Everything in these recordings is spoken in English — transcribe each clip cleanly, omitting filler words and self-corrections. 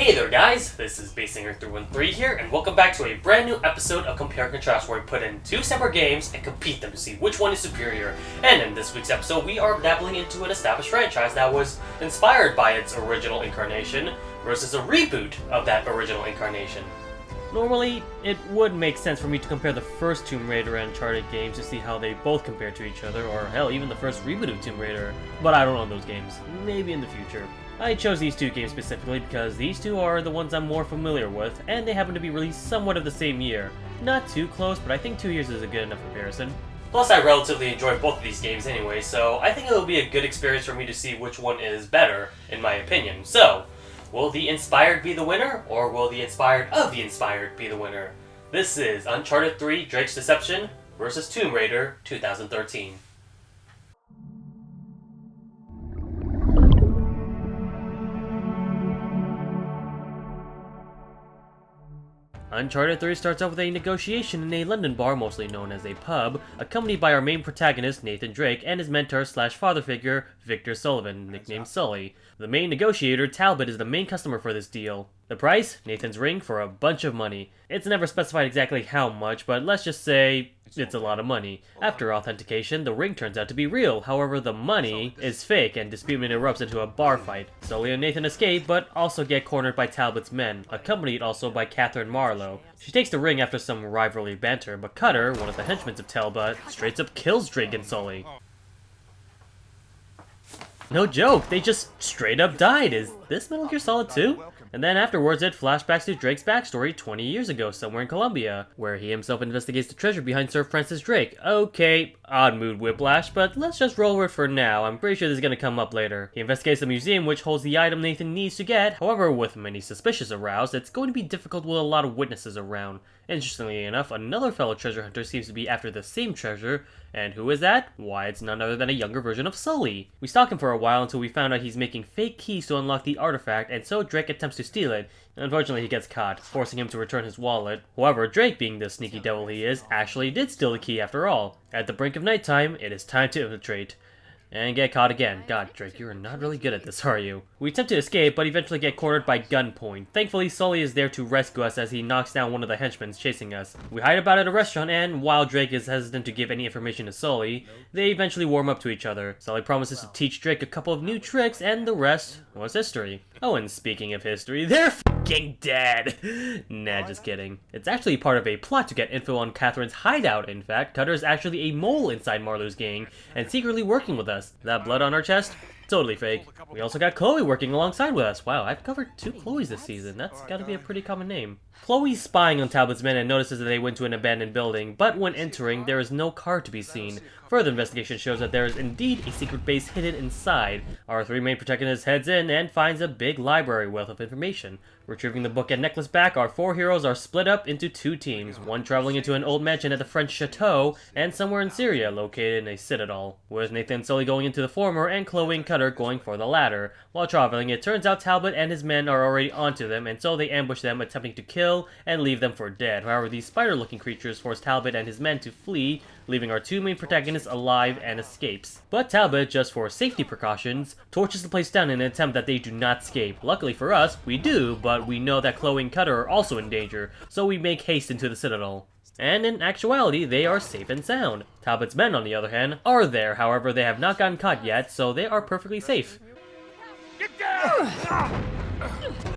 Hey there guys, this is TheBassSinger313 here, and welcome back to a brand new episode of Compare and Contrast, where we put in two separate games and compete them to see which one is superior. And in this week's episode, we are dabbling into an established franchise that was inspired by its original incarnation versus a reboot of that original incarnation. Normally, it would make sense for me to compare the first Tomb Raider and Uncharted games to see how they both compare to each other, or hell, even the first reboot of Tomb Raider, but I don't own those games. Maybe in the future. I chose these two games specifically because these two are the ones I'm more familiar with, and they happen to be released somewhat of the same year. Not too close, but I think 2 years is a good enough comparison. Plus, I relatively enjoy both of these games anyway, so I think it'll be a good experience for me to see which one is better, in my opinion. So, will the inspired be the winner, or will the inspired of the inspired be the winner? This is Uncharted 3: Drake's Deception versus Tomb Raider 2013. Uncharted 3 starts off with a negotiation in a London bar, mostly known as a pub, accompanied by our main protagonist, Nathan Drake, and his mentor/father figure, Victor Sullivan, nicknamed Sully. The main negotiator, Talbot, is the main customer for this deal. The price? Nathan's ring for a bunch of money. It's never specified exactly how much, but let's just say it's a lot of money. After authentication, the ring turns out to be real. However, the money is fake, and dispute erupts into a bar fight. Sully and Nathan escape, but also get cornered by Talbot's men, accompanied also by Catherine Marlowe. She takes the ring after some rivalry banter, but Cutter, one of the henchmen of Talbot, straight up kills Drake and Sully. No joke, they just straight up died. Is this Metal Gear Solid 2? And then afterwards it flashbacks to Drake's backstory 20 years ago somewhere in Colombia, where he himself investigates the treasure behind Sir Francis Drake. Okay, odd mood whiplash, but let's just roll with it for now. I'm pretty sure this is gonna come up later. He investigates the museum which holds the item Nathan needs to get. However, with many suspicions aroused, it's going to be difficult with a lot of witnesses around. Interestingly enough, another fellow treasure hunter seems to be after the same treasure, and who is that? Why, it's none other than a younger version of Sully. We stalk him for a while until we found out he's making fake keys to unlock the artifact, and so Drake attempts to steal it. Unfortunately, he gets caught, forcing him to return his wallet. However, Drake, being the sneaky devil he is, actually did steal the key after all. At the brink of nighttime, it is time to infiltrate. And get caught again. God, Drake, you're not really good at this, are you? We attempt to escape, but eventually get cornered by gunpoint. Thankfully, Sully is there to rescue us as he knocks down one of the henchmen chasing us. We hide about at a restaurant, and while Drake is hesitant to give any information to Sully, they eventually warm up to each other. Sully promises to teach Drake a couple of new tricks, and the rest was history. Oh, and speaking of history, they're f***ing dead! Nah, just kidding. It's actually part of a plot to get info on Catherine's hideout, in fact. Cutter is actually a mole inside Marlowe's gang, and secretly working with us. That blood on our chest? Totally fake. We also got Chloe working alongside with us. Wow, I've covered 2 Chloes this season. That's gotta be a pretty common name. Chloe's spying on Talbot's men and notices that they went to an abandoned building, but when entering, there is no car to be seen. Further investigation shows that there is indeed a secret base hidden inside. Our 3 main protagonists heads in and finds a big library wealth of information. Retrieving the book and necklace back, our 4 heroes are split up into 2 teams, one traveling into an old mansion at the French chateau, and somewhere in Syria, located in a citadel. With Nathan and Sully going into the former, and Chloe and Cutter going for the latter. While traveling, it turns out Talbot and his men are already onto them, and so they ambush them, attempting to kill and leave them for dead. However, these spider-looking creatures force Talbot and his men to flee, leaving our 2 main protagonists alive and escapes. But Talbot, just for safety precautions, torches the place down in an attempt that they do not escape. Luckily for us, we do, but we know that Chloe and Cutter are also in danger, so we make haste into the citadel. And in actuality, they are safe and sound. Talbot's men, on the other hand, are there. However, they have not gotten caught yet, so they are perfectly safe. Get down!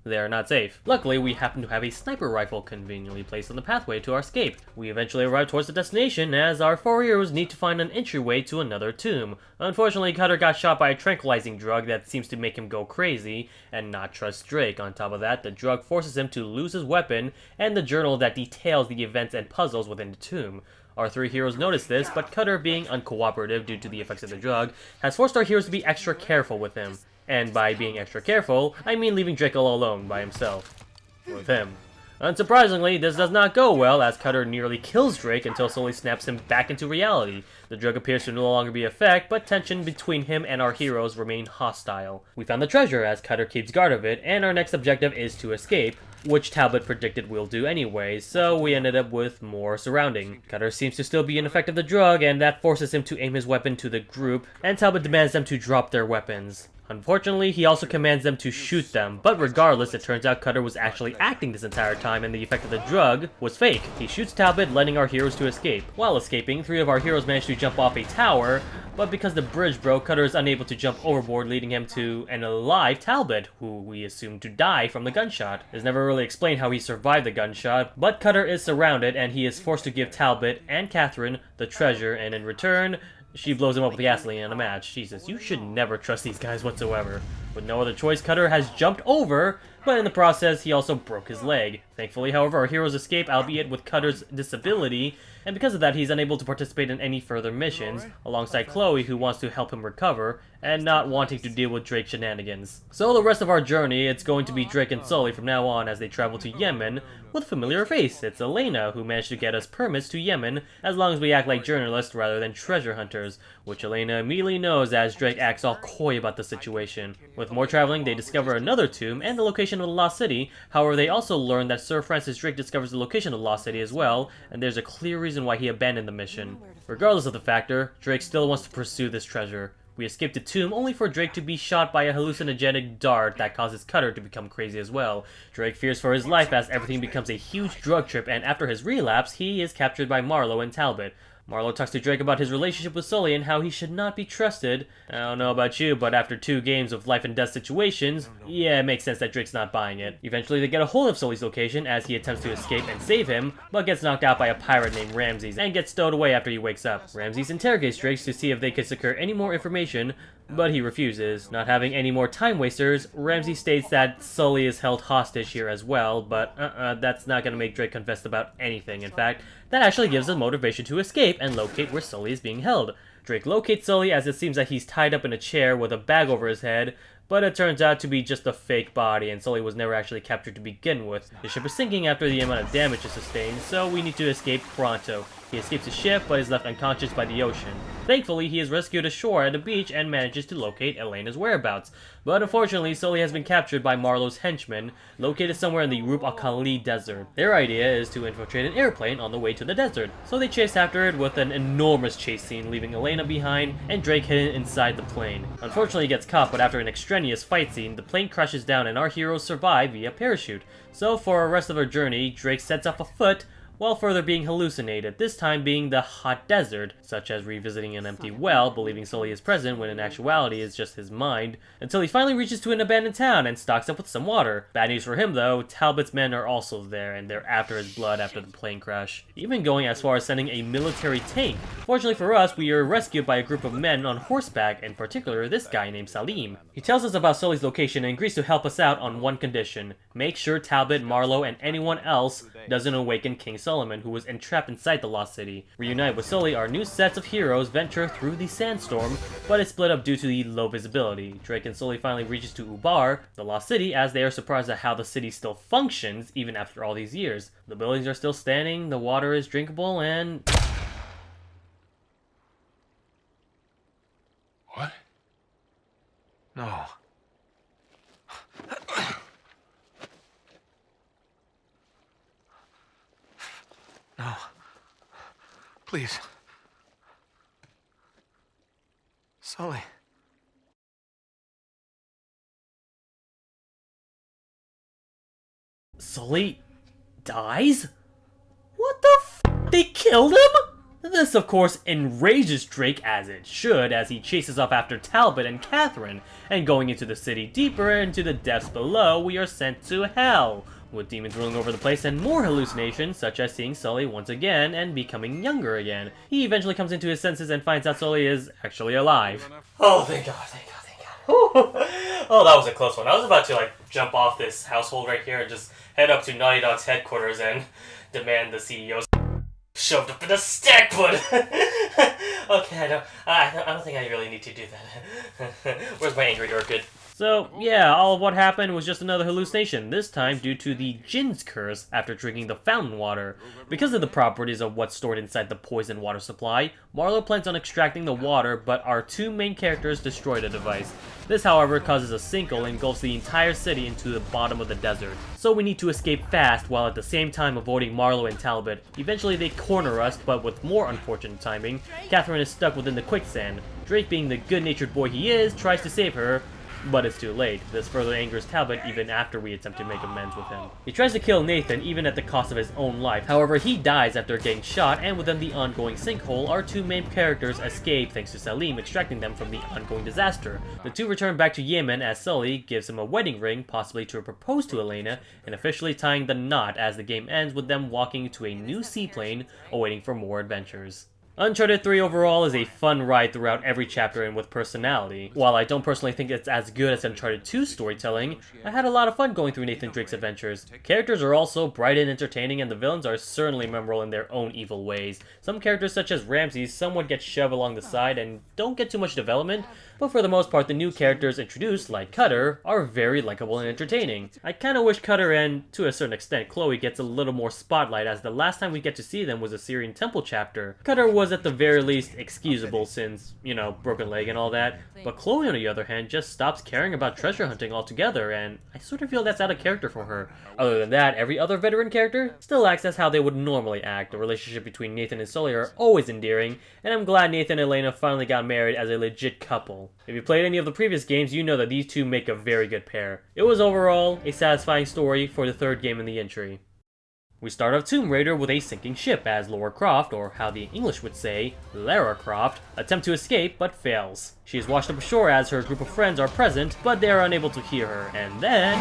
They are not safe. Luckily, we happen to have a sniper rifle conveniently placed on the pathway to our escape. We eventually arrive towards the destination, as our 4 heroes need to find an entryway to another tomb. Unfortunately, Cutter got shot by a tranquilizing drug that seems to make him go crazy and not trust Drake. On top of that, the drug forces him to lose his weapon and the journal that details the events and puzzles within the tomb. Our 3 heroes notice this, but Cutter, being uncooperative due to the effects of the drug, has forced our heroes to be extra careful with him. And by being extra careful, I mean leaving Drake all alone by himself. With him. Unsurprisingly, this does not go well, as Cutter nearly kills Drake until Sully snaps him back into reality. The drug appears to no longer be a effect, but tension between him and our heroes remain hostile. We found the treasure, as Cutter keeps guard of it, and our next objective is to escape, which Talbot predicted we'll do anyway, so we ended up with more surrounding. Cutter seems to still be in effect of the drug, and that forces him to aim his weapon to the group, and Talbot demands them to drop their weapons. Unfortunately, he also commands them to shoot them, but regardless, it turns out Cutter was actually acting this entire time and the effect of the drug was fake. He shoots Talbot, letting our heroes to escape. While escaping, 3 of our heroes manage to jump off a tower, but because the bridge broke, Cutter is unable to jump overboard, leading him to an alive Talbot, who we assume to die from the gunshot. It's never really explained how he survived the gunshot, but Cutter is surrounded and he is forced to give Talbot and Catherine the treasure, and in return, she blows him up with gasoline in a match. Jesus, you should never trust these guys whatsoever. With no other choice, Cutter has jumped over, but in the process, he also broke his leg. Thankfully, however, our heroes escape, albeit with Cutter's disability, and because of that, he's unable to participate in any further missions, alongside Chloe, who wants to help him recover, and not wanting to deal with Drake's shenanigans. So the rest of our journey, it's going to be Drake and Sully from now on as they travel to Yemen with a familiar face. It's Elena, who managed to get us permits to Yemen, as long as we act like journalists rather than treasure hunters, which Elena immediately knows as Drake acts all coy about the situation. With more traveling, they discover another tomb and the location of the Lost City. However, they also learn that Sir Francis Drake discovers the location of the Lost City as well, and there's a clear reason why he abandoned the mission. Regardless of the factor, Drake still wants to pursue this treasure. We escape the tomb only for Drake to be shot by a hallucinogenic dart that causes Cutter to become crazy as well. Drake fears for his life as everything becomes a huge drug trip, and after his relapse, he is captured by Marlowe and Talbot. Marlowe talks to Drake about his relationship with Sully and how he should not be trusted. I don't know about you, but after 2 games of life and death situations, yeah, it makes sense that Drake's not buying it. Eventually, they get a hold of Sully's location as he attempts to escape and save him, but gets knocked out by a pirate named Ramses and gets stowed away after he wakes up. Ramses interrogates Drake to see if they could secure any more information, but he refuses. Not having any more time wasters, Ramses states that Sully is held hostage here as well, but that's not gonna make Drake confess about anything. In fact, that actually gives us motivation to escape and locate where Sully is being held. Drake locates Sully as it seems that he's tied up in a chair with a bag over his head, but it turns out to be just a fake body, and Sully was never actually captured to begin with. The ship is sinking after the amount of damage it sustained, so we need to escape pronto. He escapes the ship, but is left unconscious by the ocean. Thankfully, he is rescued ashore at a beach and manages to locate Elena's whereabouts. But unfortunately, Sully has been captured by Marlowe's henchmen, located somewhere in the Rub al-Khali desert. Their idea is to infiltrate an airplane on the way to the desert, so they chase after it with an enormous chase scene, leaving Elena behind and Drake hidden inside the plane. Unfortunately, he gets caught, but after an extraneous fight scene, the plane crashes down and our heroes survive via parachute. So for the rest of our journey, Drake sets off afoot, while further being hallucinated, this time being the hot desert, such as revisiting an empty well, believing Sully is present when in actuality it's just his mind, until he finally reaches to an abandoned town and stocks up with some water. Bad news for him though, Talbot's men are also there, and they're after his blood after the plane crash, even going as far as sending a military tank. Fortunately for us, we are rescued by a group of men on horseback, in particular this guy named Salim. He tells us about Sully's location and agrees to help us out on one condition: make sure Talbot, Marlowe, and anyone else doesn't awaken King Solomon, who was entrapped inside the Lost City. Reunite with Sully, our new sets of heroes venture through the sandstorm, but it's split up due to the low visibility. Drake and Sully finally reaches to Ubar, the Lost City, as they are surprised at how the city still functions even after all these years. The buildings are still standing, the water is drinkable, and... What? No. No. Please. Sully. Sully dies? What the f? They killed him? This, of course, enrages Drake, as it should, as he chases off after Talbot and Catherine, and going into the city deeper into the depths below, we are sent to hell, with demons ruling over the place and more hallucinations, such as seeing Sully once again and becoming younger again. He eventually comes into his senses and finds out Sully is actually alive. Oh, thank God, thank God, thank God. Oh, that was a close one. I was about to, jump off this household right here and just head up to Naughty Dog's headquarters and demand the CEO's shoved up in a stack, but okay, I don't think I really need to do that. Where's my angry orchid? So, yeah, all of what happened was just another hallucination, this time due to the Jinn's curse after drinking the fountain water. Because of the properties of what's stored inside the poison water supply, Marlowe plans on extracting the water, but our 2 main characters destroy the device. This, however, causes a sinkhole and engulfs the entire city into the bottom of the desert. So we need to escape fast, while at the same time avoiding Marlowe and Talbot. Eventually they corner us, but with more unfortunate timing, Catherine is stuck within the quicksand. Drake, being the good-natured boy he is, tries to save her, But it's too late. This further angers Talbot even after we attempt to make amends with him. He tries to kill Nathan even at the cost of his own life. However, he dies after getting shot, and within the ongoing sinkhole, our two main characters escape thanks to Salim extracting them from the ongoing disaster. The two return back to Yemen as Sully gives him a wedding ring, possibly to propose to Elena, and officially tying the knot as the game ends with them walking to a new seaplane, awaiting for more adventures. Uncharted 3 overall is a fun ride throughout every chapter and with personality. While I don't personally think it's as good as Uncharted 2's storytelling, I had a lot of fun going through Nathan Drake's adventures. Characters are also bright and entertaining, and the villains are certainly memorable in their own evil ways. Some characters such as Ramsey somewhat get shoved along the side and don't get too much development, but for the most part the new characters introduced, like Cutter, are very likable and entertaining. I kinda wish Cutter and, to a certain extent, Chloe gets a little more spotlight, as the last time we get to see them was a Syrian Temple chapter. Cutter was at the very least excusable since, you know, broken leg and all that, but Chloe on the other hand just stops caring about treasure hunting altogether, and I sort of feel that's out of character for her. Other than that, every other veteran character still acts as how they would normally act. The relationship between Nathan and Sully are always endearing, and I'm glad Nathan and Elena finally got married as a legit couple. If you played any of the previous games, you know that these two make a very good pair. It was overall a satisfying story for the third game in the entry. We start off Tomb Raider with a sinking ship as Lara Croft, or how the English would say, Lara Croft, attempt to escape but fails. She is washed up ashore as her group of friends are present, but they are unable to hear her, and then...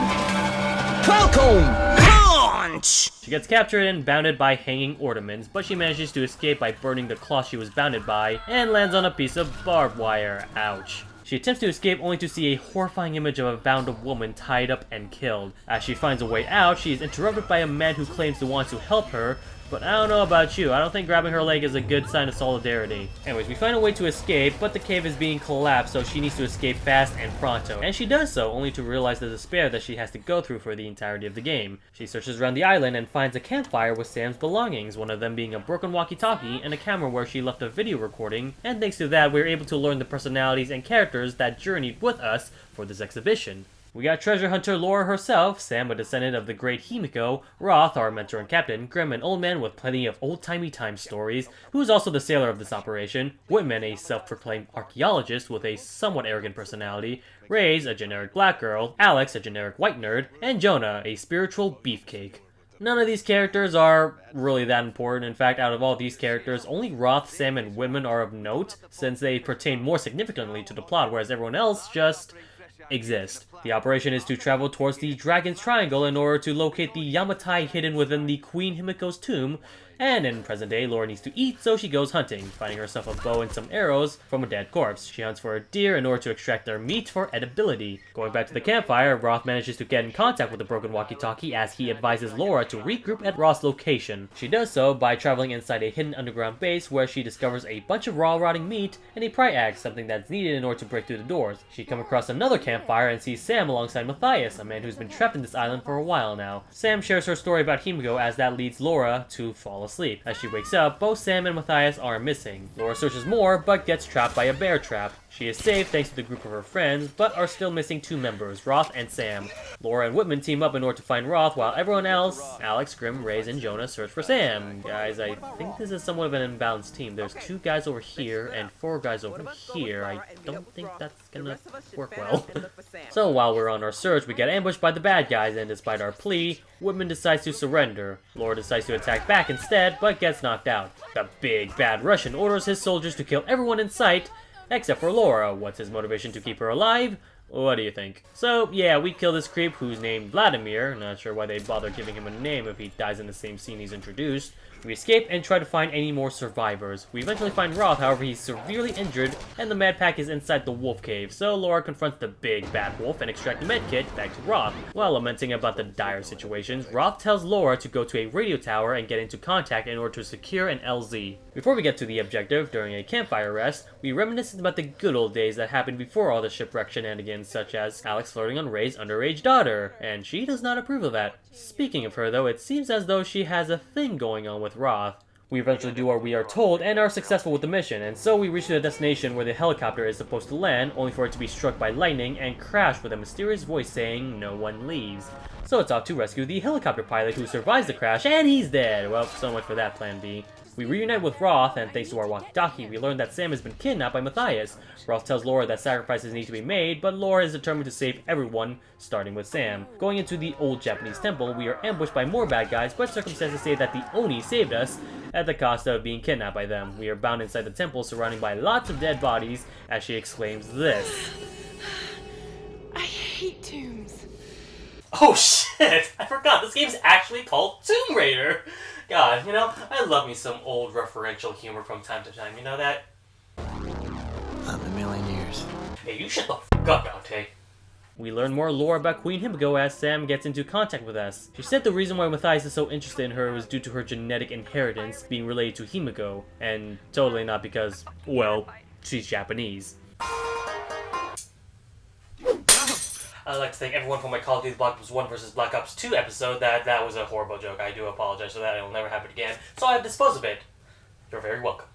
Welcome! Punch! She gets captured and bounded by hanging ornaments, but she manages to escape by burning the cloth she was bounded by, and lands on a piece of barbed wire. Ouch. She attempts to escape only to see a horrifying image of a bound woman tied up and killed. As she finds a way out, she is interrupted by a man who claims to want to help her, but I don't know about you, I don't think grabbing her leg is a good sign of solidarity. Anyways, we find a way to escape, but the cave is being collapsed, so she needs to escape fast and pronto. And she does so, only to realize the despair that she has to go through for the entirety of the game. She searches around the island and finds a campfire with Sam's belongings, one of them being a broken walkie-talkie and a camera where she left a video recording, and thanks to that, we're able to learn the personalities and characters that journeyed with us for this exhibition. We got treasure hunter Lara herself, Sam, a descendant of the great Himiko, Roth, our mentor and captain, Grim, an old man with plenty of old-timey time stories, who is also the sailor of this operation, Whitman, a self-proclaimed archaeologist with a somewhat arrogant personality, Reyes, a generic black girl, Alex, a generic white nerd, and Jonah, a spiritual beefcake. None of these characters are really that important. In fact, out of all these characters, only Roth, Sam, and Whitman are of note, since they pertain more significantly to the plot, whereas everyone else just exist. The operation is to travel towards the Dragon's Triangle in order to locate the Yamatai hidden within the Queen Himiko's tomb, and in present day, Lara needs to eat, so she goes hunting, finding herself a bow and some arrows from a dead corpse. She hunts for a deer in order to extract their meat for edibility. Going back to the campfire, Roth manages to get in contact with the broken walkie-talkie as he advises Lara to regroup at Roth's location. She does so by traveling inside a hidden underground base where she discovers a bunch of raw rotting meat and a pry axe, something that's needed in order to break through the doors. She comes across another campfire and sees Sam alongside Matthias, a man who's been trapped in this island for a while now. Sam shares her story about Himiko as that leads Lara to fall asleep. As she wakes up, both Sam and Matthias are missing. Lara searches more, but gets trapped by a bear trap. She is safe thanks to the group of her friends, but are still missing two members, Roth and Sam. Lara and Whitman team up in order to find Roth, while everyone else, Alex, Grim, Reyes, and Jonah, search for Sam. Guys, I think this is somewhat of an imbalanced team. There's 2 guys over here and 4 guys over here. I don't think that's gonna work well. So while we're on our search, we get ambushed by the bad guys, and despite our plea, Whitman decides to surrender. Lara decides to attack back instead, but gets knocked out. The big bad Russian orders his soldiers to kill everyone in sight, except for Lara. What's his motivation to keep her alive? What do you think? So, yeah, we kill this creep who's named Vladimir. Not sure why they bother giving him a name if he dies in the same scene he's introduced. We escape and try to find any more survivors. We eventually find Roth, however he's severely injured, and the med pack is inside the wolf cave, so Lara confronts the big bad wolf and extracts the med kit back to Roth. While lamenting about the dire situations, Roth tells Lara to go to a radio tower and get into contact in order to secure an LZ. Before we get to the objective, during a campfire rest, we reminisce about the good old days that happened before all the shipwreck shenanigans, such as Alex flirting on Rey's underage daughter, and she does not approve of that. Speaking of her though, it seems as though she has a thing going on with Roth. We eventually do what we are told and are successful with the mission, and so we reach the destination where the helicopter is supposed to land, only for it to be struck by lightning and crash with a mysterious voice saying, "No one leaves." So it's off to rescue the helicopter pilot who survives the crash, and he's dead. Well, so much for that plan B. We reunite with Roth, and thanks to our walkie-talkie, we learn that Sam has been kidnapped by Matthias. Roth tells Laura that sacrifices need to be made, but Laura is determined to save everyone, starting with Sam. Going into the old Japanese temple, we are ambushed by more bad guys, but circumstances say that the Oni saved us at the cost of being kidnapped by them. We are bound inside the temple, surrounded by lots of dead bodies, as she exclaims this. I hate tombs. Oh shit! I forgot, this game's actually called Tomb Raider! God, you know, I love me some old referential humor from time to time, you know that? Not in a million years. Hey, you shut the f*** up, Dante. We learn more lore about Queen Himiko as Sam gets into contact with us. She said the reason why Matthias is so interested in her was due to her genetic inheritance being related to Himiko, and totally not because, well, she's Japanese. I'd like to thank everyone for my Call of Duty Black Ops 1 vs. Black Ops 2 episode. That was a horrible joke. I do apologize for that. It will never happen again. So I have disposed of it. You're very welcome.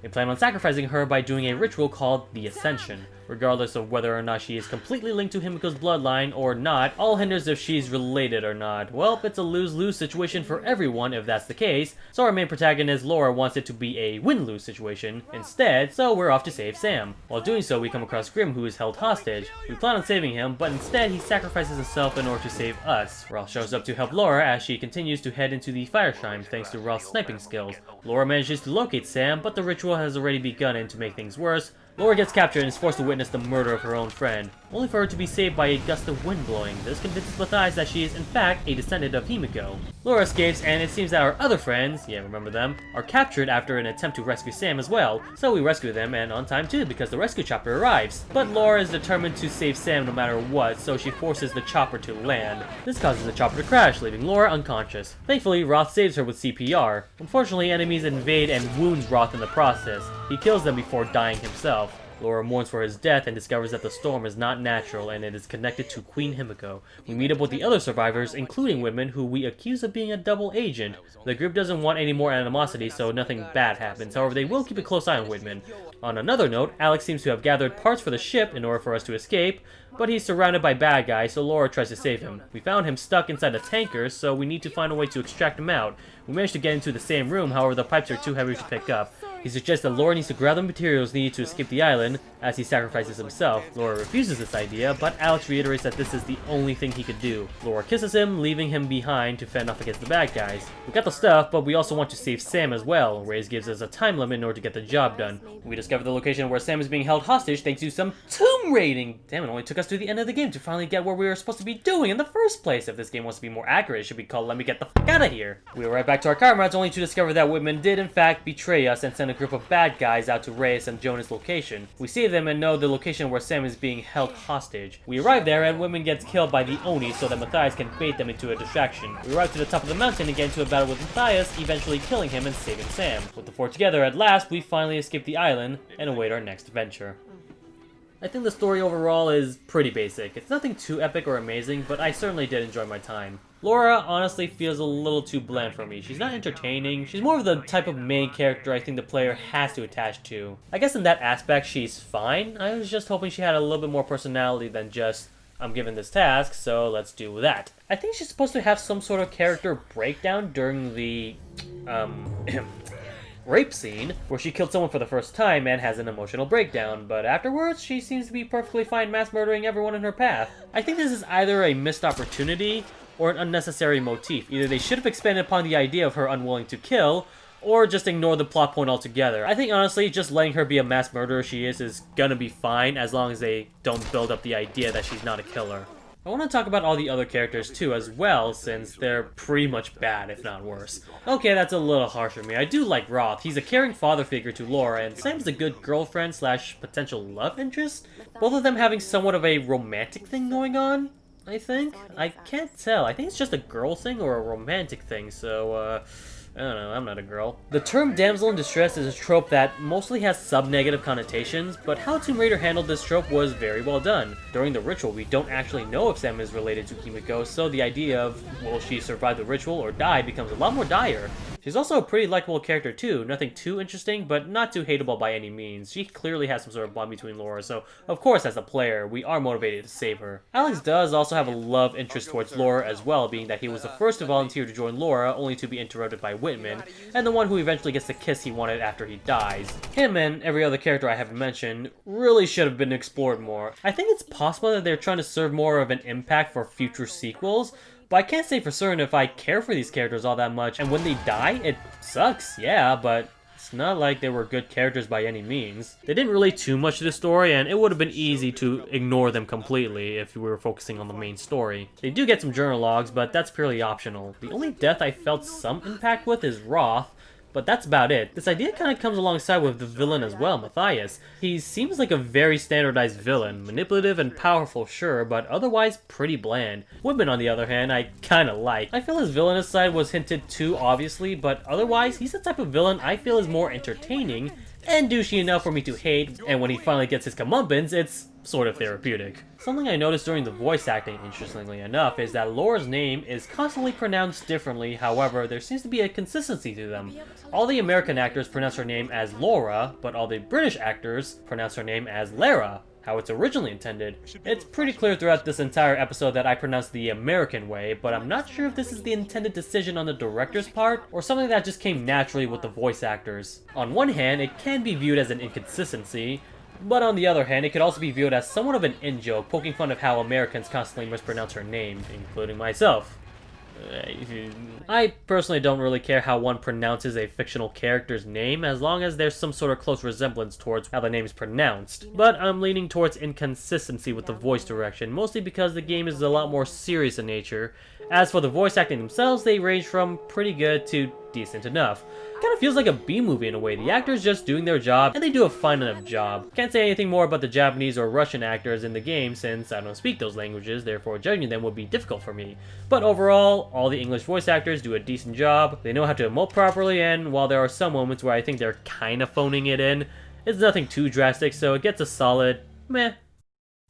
We plan on sacrificing her by doing a ritual called the Ascension. Regardless of whether or not she is completely linked to Himiko's bloodline or not, all hinders if she's related or not. Well, it's a lose-lose situation for everyone if that's the case, so our main protagonist Laura wants it to be a win-lose situation instead, so we're off to save Sam. While doing so, we come across Grim, who is held hostage. We plan on saving him, but instead he sacrifices himself in order to save us. Roth shows up to help Laura as she continues to head into the fire shrine thanks to Roth's sniping skills. Laura manages to locate Sam, but the ritual has already begun, and to make things worse, Laura gets captured and is forced to witness the murder of her own friend, only for her to be saved by a gust of wind blowing. This convinces Matthias that she is in fact a descendant of Himiko. Laura escapes, and it seems that our other friends, yeah, remember them, are captured after an attempt to rescue Sam as well, so we rescue them, and on time too, because the rescue chopper arrives. But Laura is determined to save Sam no matter what, so she forces the chopper to land. This causes the chopper to crash, leaving Laura unconscious. Thankfully, Roth saves her with CPR. Unfortunately, enemies invade and wounds Roth in the process. He kills them before dying himself. Laura mourns for his death and discovers that the storm is not natural and it is connected to Queen Himiko. We meet up with the other survivors, including women who we accuse of being a double agent. The group doesn't want any more animosity, so nothing bad happens. However, they will keep a close eye on Whitman. On another note, Alex seems to have gathered parts for the ship in order for us to escape, but he's surrounded by bad guys, so Laura tries to save him. We found him stuck inside a tanker, so we need to find a way to extract him out. We managed to get into the same room, however the pipes are too heavy to pick up. He suggests that Laura needs to grab the materials needed to escape the island, as he sacrifices himself. Laura refuses this idea, but Alex reiterates that this is the only thing he could do. Laura kisses him, leaving him behind to fend off against the bad guys. We got the stuff, but we also want to save Sam as well. Reyes gives us a time limit in order to get the job done. We discover the location where Sam is being held hostage thanks to some tomb raiding. Damn, it only took us to the end of the game to finally get where we were supposed to be doing in the first place. If this game wants to be more accurate, it should be called Let Me Get the F*** Out of Here. We arrive back to our comrades only to discover that Whitman did in fact betray us and send a group of bad guys out to Reyes and Jonah's location. We see them and know the location where Sam is being held hostage. We arrive there and Whitman gets killed by the Oni so that Matthias can bait them into a distraction. We arrive to the top of the mountain and get into a battle with Matthias, eventually killing him and saving Sam. With the four together, at last, we finally escape the island and await our next adventure. I think the story overall is pretty basic. It's nothing too epic or amazing, but I certainly did enjoy my time. Laura honestly feels a little too bland for me. She's not entertaining. She's more of the type of main character I think the player has to attach to. I guess in that aspect she's fine. I was just hoping she had a little bit more personality than just, I'm given this task, so let's do that. I think she's supposed to have some sort of character breakdown during the, rape scene, where she killed someone for the first time and has an emotional breakdown, but afterwards, she seems to be perfectly fine mass murdering everyone in her path. I think this is either a missed opportunity or an unnecessary motif. Either they should have expanded upon the idea of her unwilling to kill, or just ignore the plot point altogether. I think honestly, just letting her be a mass murderer she is gonna be fine as long as they don't build up the idea that she's not a killer. I want to talk about all the other characters too as well, since they're pretty much bad, if not worse. Okay, that's a little harsh for me. I do like Roth. He's a caring father figure to Laura, and Sam's a good girlfriend slash potential love interest. Both of them having somewhat of a romantic thing going on, I think. I can't tell. I think it's just a girl thing or a romantic thing, so, I don't know, I'm not a girl. The term damsel in distress is a trope that mostly has sub-negative connotations, but how Tomb Raider handled this trope was very well done. During the ritual, we don't actually know if Sam is related to Himiko, so the idea of will she survive the ritual or die becomes a lot more dire. She's also a pretty likable character too, nothing too interesting, but not too hateable by any means. She clearly has some sort of bond between Laura, so of course as a player, we are motivated to save her. Alex does also have a love interest towards Laura as well, being that he was the first to volunteer to join Laura, only to be interrupted by Whitman, and the one who eventually gets the kiss he wanted after he dies. Him and every other character I haven't mentioned really should have been explored more. I think it's possible that they're trying to serve more of an impact for future sequels, but I can't say for certain if I care for these characters all that much, and when they die, it sucks, yeah, but it's not like they were good characters by any means. They didn't relate too much to the story, and it would have been easy to ignore them completely if we were focusing on the main story. They do get some journal logs, but that's purely optional. The only death I felt some impact with is Roth, but that's about it. This idea kind of comes alongside with the villain as well, Matthias. He seems like a very standardized villain, manipulative and powerful, sure, but otherwise pretty bland. Whitman, on the other hand, I kinda like. I feel his villainous side was hinted too obviously, but otherwise, he's the type of villain I feel is more entertaining and douchey enough for me to hate, and when he finally gets his comeuppance, it's sort of therapeutic. Something I noticed during the voice acting, interestingly enough, is that Laura's name is constantly pronounced differently, however, there seems to be a consistency to them. All the American actors pronounce her name as Laura, but all the British actors pronounce her name as Lara, how it's originally intended. It's pretty clear throughout this entire episode that I pronounced the American way, but I'm not sure if this is the intended decision on the director's part, or something that just came naturally with the voice actors. On one hand, it can be viewed as an inconsistency, but on the other hand, it could also be viewed as somewhat of an in-joke, poking fun of how Americans constantly mispronounce her name, including myself. I personally don't really care how one pronounces a fictional character's name, as long as there's some sort of close resemblance towards how the name is pronounced. But I'm leaning towards inconsistency with the voice direction, mostly because the game is a lot more serious in nature. As for the voice acting themselves, they range from pretty good to decent enough. Kind of feels like a B-movie in a way. The actors just doing their job, and they do a fine enough job. Can't say anything more about the Japanese or Russian actors in the game since I don't speak those languages, therefore judging them would be difficult for me. But overall, all the English voice actors do a decent job, they know how to emote properly, and while there are some moments where I think they're kinda phoning it in, it's nothing too drastic, so it gets a solid meh.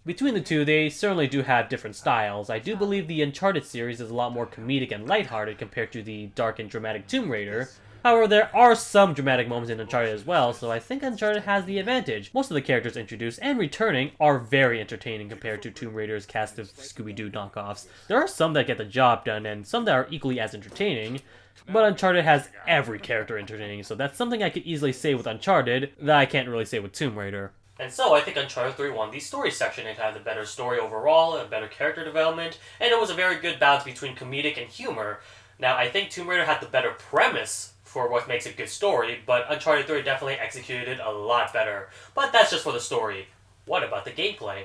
Between the two, they certainly do have different styles. I do believe the Uncharted series is a lot more comedic and lighthearted compared to the dark and dramatic Tomb Raider. However, there are some dramatic moments in Uncharted as well, so I think Uncharted has the advantage. Most of the characters introduced and returning are very entertaining compared to Tomb Raider's cast of Scooby-Doo knockoffs. There are some that get the job done, and some that are equally as entertaining, but Uncharted has every character entertaining, so that's something I could easily say with Uncharted that I can't really say with Tomb Raider. And so I think Uncharted 3 won the story section. It had a better story overall, a better character development, and it was a very good balance between comedic and humor. Now, I think Tomb Raider had the better premise for what makes a good story, but Uncharted 3 definitely executed it a lot better. But that's just for the story. What about the gameplay?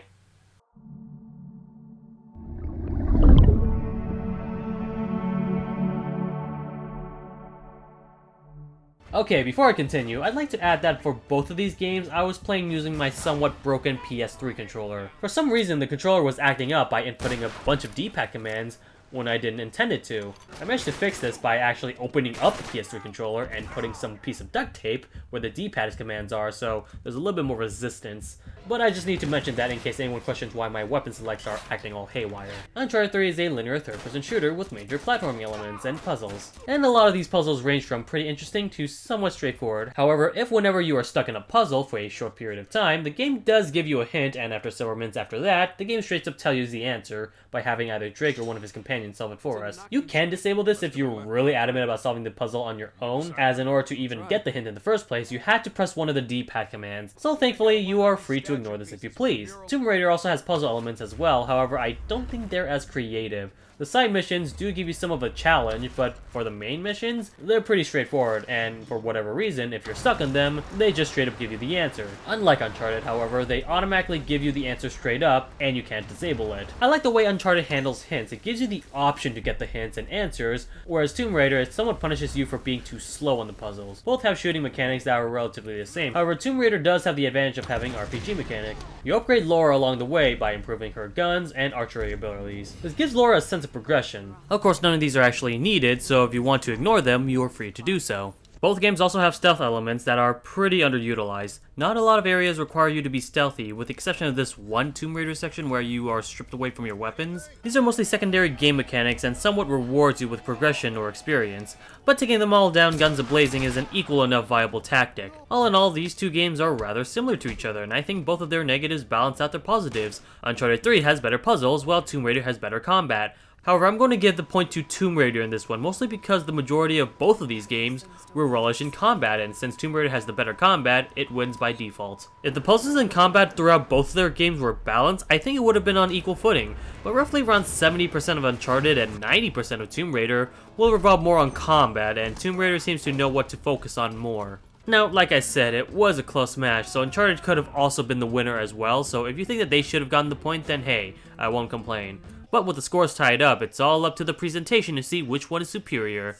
Okay, before I continue, I'd like to add that for both of these games, I was playing using my somewhat broken PS3 controller. For some reason, the controller was acting up by inputting a bunch of D-pad commands when I didn't intend it to. I managed to fix this by actually opening up the PS3 controller and putting some piece of duct tape where the D-pad commands are, so there's a little bit more resistance. But I just need to mention that in case anyone questions why my weapon selects are acting all haywire. Uncharted 3 is a linear third-person shooter with major platforming elements and puzzles. And a lot of these puzzles range from pretty interesting to somewhat straightforward. However, if whenever you are stuck in a puzzle for a short period of time, the game does give you a hint, and after several minutes after that, the game straight up tells you the answer by having either Drake or one of his companions solve it for us. You can disable this if you're really adamant about solving the puzzle on your own, as in order to even get the hint in the first place, you had to press one of the D-pad commands. So thankfully, you are free to ignore this if you please. Tomb Raider also has puzzle elements as well, however I don't think they're as creative. The side missions do give you some of a challenge, but for the main missions, they're pretty straightforward, and for whatever reason, if you're stuck on them, they just straight up give you the answer. Unlike Uncharted, however, they automatically give you the answer straight up, and you can't disable it. I like the way Uncharted handles hints. It gives you the option to get the hints and answers, whereas Tomb Raider, it somewhat punishes you for being too slow on the puzzles. Both have shooting mechanics that are relatively the same. However, Tomb Raider does have the advantage of having RPG mechanic. You upgrade Laura along the way by improving her guns and archery abilities. This gives Laura a sense of progression. Of course, none of these are actually needed, so if you want to ignore them, you are free to do so. Both games also have stealth elements that are pretty underutilized. Not a lot of areas require you to be stealthy, with the exception of this one Tomb Raider section where you are stripped away from your weapons. These are mostly secondary game mechanics and somewhat rewards you with progression or experience, but taking them all down guns a-blazing is an equal enough viable tactic. All in all, these two games are rather similar to each other, and I think both of their negatives balance out their positives. Uncharted 3 has better puzzles, while Tomb Raider has better combat. However, I'm going to give the point to Tomb Raider in this one, mostly because the majority of both of these games were relish in combat, and since Tomb Raider has the better combat, it wins by default. If the puzzles and combat throughout both of their games were balanced, I think it would have been on equal footing, but roughly around 70% of Uncharted and 90% of Tomb Raider will revolve more on combat, and Tomb Raider seems to know what to focus on more. Now, like I said, it was a close match, so Uncharted could have also been the winner as well, so if you think that they should have gotten the point, then hey, I won't complain. But with the scores tied up, it's all up to the presentation to see which one is superior.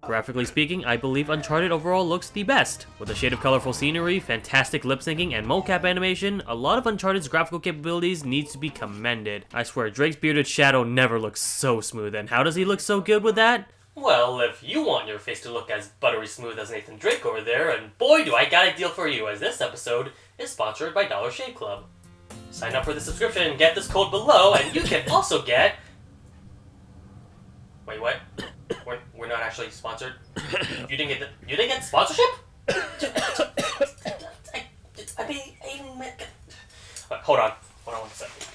Graphically speaking, I believe Uncharted overall looks the best. With a shade of colorful scenery, fantastic lip syncing, and mocap animation, a lot of Uncharted's graphical capabilities needs to be commended. I swear, Drake's bearded shadow never looks so smooth, and how does he look so good with that? Well, if you want your face to look as buttery smooth as Nathan Drake over there, and boy do I got a deal for you, as this episode is sponsored by Dollar Shave Club. Sign up for the subscription and get this code below, and you can also get... Wait, what? We're not actually sponsored? You didn't get sponsorship? Hold on one second.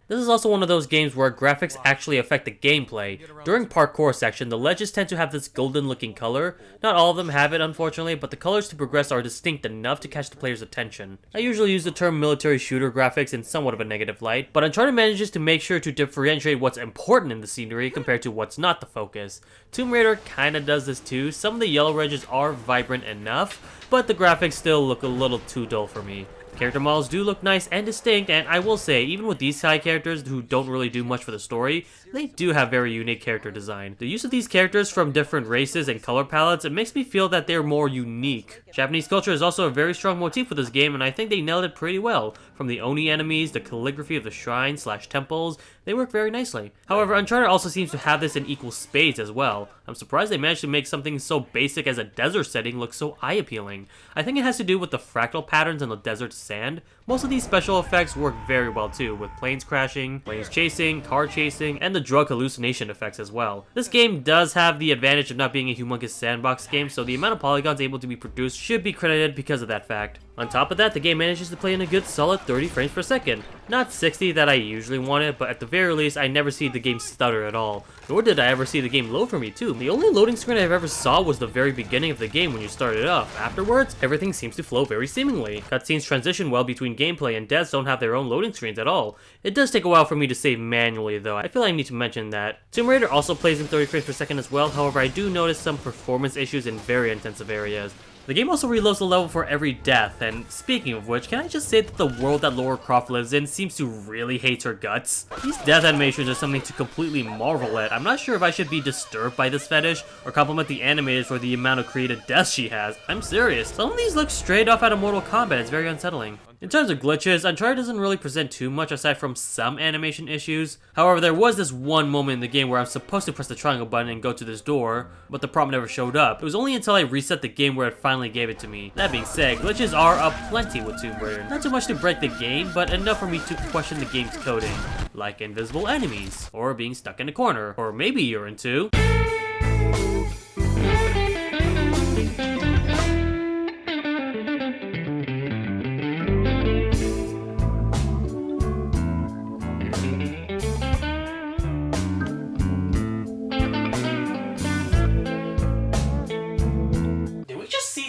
This is also one of those games where graphics actually affect the gameplay. During parkour section, the ledges tend to have this golden looking color. Not all of them have it, unfortunately, but the colors to progress are distinct enough to catch the player's attention. I usually use the term military shooter graphics in somewhat of a negative light, but Uncharted manages to make sure to differentiate what's important in the scenery compared to what's not the focus. Tomb Raider kinda does this too. Some of the yellow edges are vibrant enough, but the graphics still look a little too dull for me. Character models do look nice and distinct, and I will say, even with these side characters who don't really do much for the story, they do have very unique character design. The use of these characters from different races and color palettes, it makes me feel that they're more unique. Japanese culture is also a very strong motif for this game, and I think they nailed it pretty well. From the Oni enemies, the calligraphy of the shrines/temples, they work very nicely. However, Uncharted also seems to have this in equal spades as well. I'm surprised they managed to make something so basic as a desert setting look so eye-appealing. I think it has to do with the fractal patterns on the desert sand. Most of these special effects work very well too, with planes crashing, planes chasing, car chasing, and the drug hallucination effects as well. This game does have the advantage of not being a humongous sandbox game, so the amount of polygons able to be produced should be credited because of that fact. On top of that, the game manages to play in a good solid 30 frames per second. Not 60 that I usually wanted, but at the very least, I never see the game stutter at all. Nor did I ever see the game load for me too. The only loading screen I've ever saw was the very beginning of the game when you started up. Afterwards, everything seems to flow very seamlessly. Cutscenes transition well between gameplay, and deaths don't have their own loading screens at all. It does take a while for me to save manually though. I feel I need to mention that. Tomb Raider also plays in 30 frames per second as well, however I do notice some performance issues in very intensive areas. The game also reloads the level for every death, and speaking of which, can I just say that the world that Lara Croft lives in seems to really hate her guts? These death animations are something to completely marvel at. I'm not sure if I should be disturbed by this fetish, or compliment the animators for the amount of creative deaths she has. I'm serious. Some of these look straight off out of Mortal Kombat. It's very unsettling. In terms of glitches, Uncharted doesn't really present too much aside from some animation issues. However, there was this one moment in the game where I'm supposed to press the triangle button and go to this door, but the prompt never showed up. It was only until I reset the game where it finally gave it to me. That being said, glitches are aplenty with Tomb Raider. Not too much to break the game, but enough for me to question the game's coding. Like invisible enemies, or being stuck in a corner, or maybe you're into...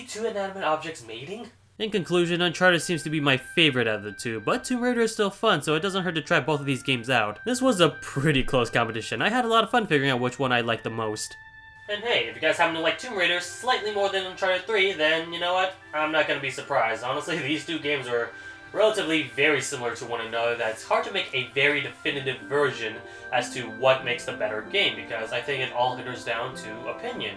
two inanimate objects mating? In conclusion, Uncharted seems to be my favorite out of the two, but Tomb Raider is still fun, so it doesn't hurt to try both of these games out. This was a pretty close competition. I had a lot of fun figuring out which one I liked the most. And hey, if you guys happen to like Tomb Raider slightly more than Uncharted 3, then you know what? I'm not gonna be surprised. Honestly, these two games are relatively very similar to one another. That's hard to make a very definitive version as to what makes the better game, because I think it all comes down to opinion.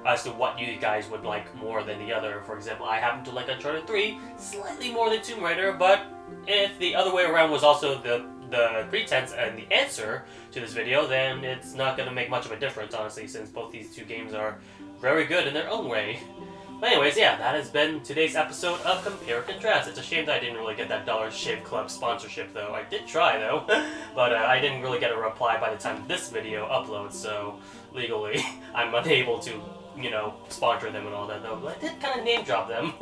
as to what you guys would like more than the other. For example, I happen to like Uncharted 3 slightly more than Tomb Raider, but if the other way around was also the pretense and the answer to this video, then it's not going to make much of a difference, honestly, since both these two games are very good in their own way. But anyways, yeah, that has been today's episode of Compare and Contrast. It's a shame that I didn't really get that Dollar Shave Club sponsorship, though. I did try, though, but I didn't really get a reply by the time this video uploads, so legally I'm unable to, you know, sponsor them and all that, though. But I did kind of name drop them.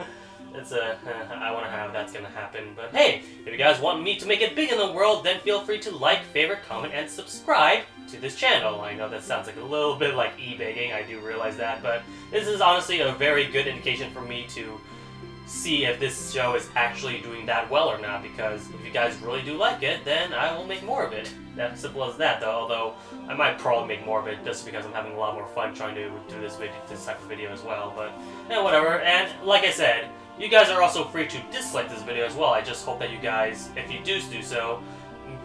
It's I wonder how that's gonna happen. But hey, if you guys want me to make it big in the world, then feel free to like, favorite, comment, and subscribe to this channel. I know that sounds like a little bit like e-begging, I do realize that, but this is honestly a very good indication for me to see if this show is actually doing that well or not, because if you guys really do like it, then I will make more of it. That simple as that, though, although I might probably make more of it just because I'm having a lot more fun trying to do this type of video as well, but yeah, whatever. And like I said, you guys are also free to dislike this video as well. I just hope that you guys, if you do so,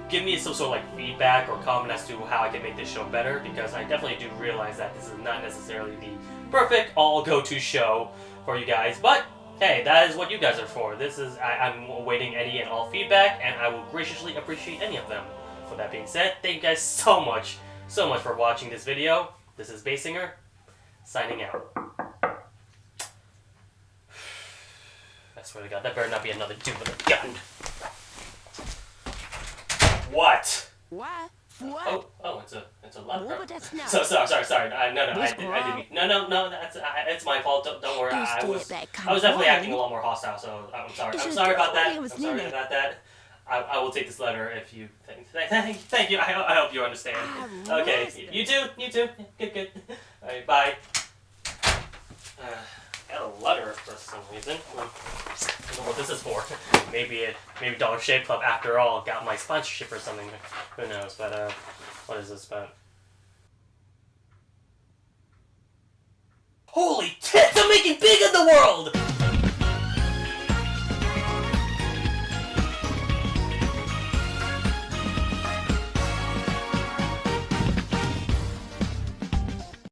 give me some sort of like feedback or comment as to how I can make this show better, because I definitely do realize that this is not necessarily the perfect all go-to show for you guys, but hey, that is what you guys are for. I'm awaiting any and all feedback, and I will graciously appreciate any of them. With that being said, thank you guys so much for watching this video. This is TheBassSinger, signing out. I swear to God, that better not be another dude with a gun. What? What? What? Oh, it's a lot. Oh, but that's not. So sorry. I didn't mean. No. It's my fault. Don't worry. I was definitely acting a lot more hostile. So I'm sorry. I'm sorry about that. I will take this letter if you thank you. I hope you understand. Okay. You too. Good. All right. Bye. Got a letter for some reason. I don't know what this is for. Maybe Dollar Shave Club after all got my sponsorship or something. Who knows? But what is this about? Holy tits! I'm making big in the world!